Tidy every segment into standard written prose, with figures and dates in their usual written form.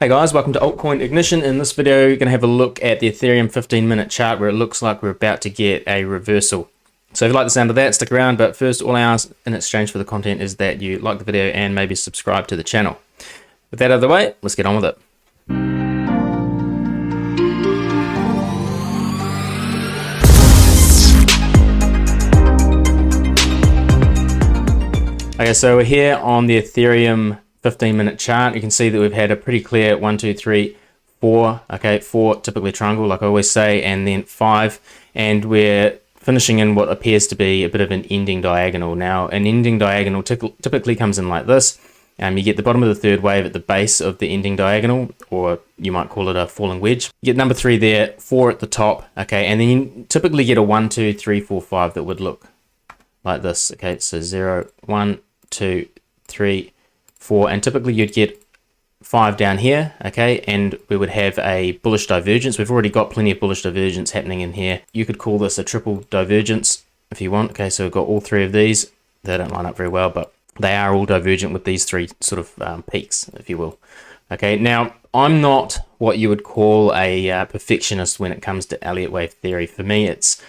Hey guys, welcome to Altcoin Ignition. In this video, you're going to have a look at the Ethereum 15-minute chart where it looks like we're about to get a reversal. So if you like the sound of that, stick around. But first, all I ask in exchange for the content is that you like the video and maybe subscribe to the channel. With that out of the way, let's get on with it. Okay, so we're here on the Ethereum 15-minute chart. You can see that we've had a pretty clear 1, 2, 3, 4. Okay, 4 typically triangle, like I always say, and then 5. And we're finishing in what appears to be a bit of an ending diagonal. Now, an ending diagonal typically comes in like this. You get the bottom of the third wave at the base of the ending diagonal, or you might call it a falling wedge. You get number 3 there, 4 at the top, okay, and then you typically get a 1, 2, 3, 4, 5 that would look like this. Okay, so 0, 1, 2, 3, 4, and typically you'd get 5 down here, okay, and we would have a bullish divergence. We've already got plenty of bullish divergence happening in here. You could call this a triple divergence if you want. Okay, so we've got all 3 of these. They don't line up very well, but they are all divergent with these 3 sort of peaks, if you will. Okay, now I'm not what you would call a perfectionist when it comes to Elliott wave theory. For me, it's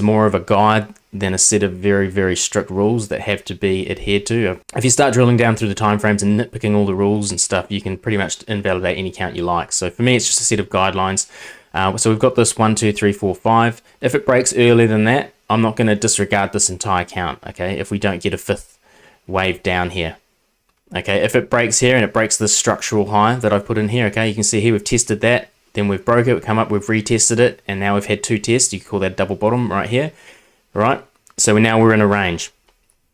more of a guide than a set of very, very strict rules that have to be adhered to. If you start drilling down through the timeframes and nitpicking all the rules and stuff, you can pretty much invalidate any count you like. So for me, it's just a set of guidelines. So we've got this 1, 2, 3, 4, 5. If it breaks earlier than that, I'm not going to disregard this entire count, okay, if we don't get a 5th wave down here. Okay, if it breaks here and it breaks this structural high that I've put in here, okay, you can see here we've tested that. Then we've broke it, we've come up, we've retested it, and now we've had 2 tests. You could call that double bottom right here, right? So now we're in a range.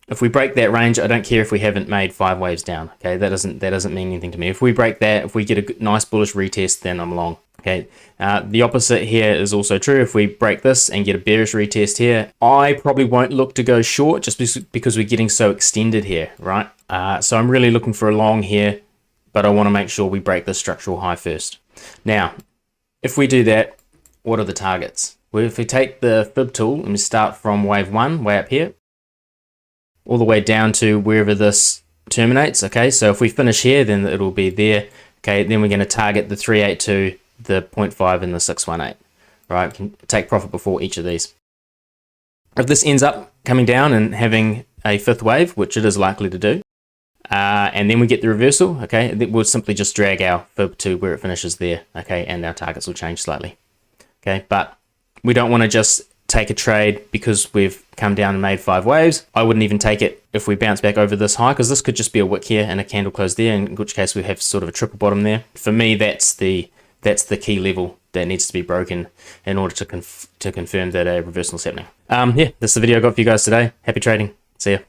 If we break that range, I don't care if we haven't made 5 waves down. Okay, that doesn't mean anything to me. If we break that, if we get a nice bullish retest, then I'm long. Okay, the opposite here is also true. If we break this and get a bearish retest here, I probably won't look to go short just because we're getting so extended here, right? So I'm really looking for a long here, but I want to make sure we break the structural high first. Now, if we do that, what are the targets? Well, if we take the fib tool and we start from wave 1, way up here, all the way down to wherever this terminates, okay? So if we finish here, then it'll be there, okay? Then we're going to target the 382, the 0.5, and the 618, right? We can take profit before each of these. If this ends up coming down and having a 5th wave, which it is likely to do, and then we get the reversal, okay, we'll simply just drag our fib to where it finishes there, okay, and our targets will change slightly, okay, but we don't want to just take a trade because we've come down and made 5 waves. I wouldn't even take it if we bounce back over this high, because this could just be a wick here and a candle close there, in which case we have sort of a triple bottom there. For me, that's the key level that needs to be broken in order to confirm that a reversal is happening. Yeah, that's the video I got for you guys today. Happy trading. See ya.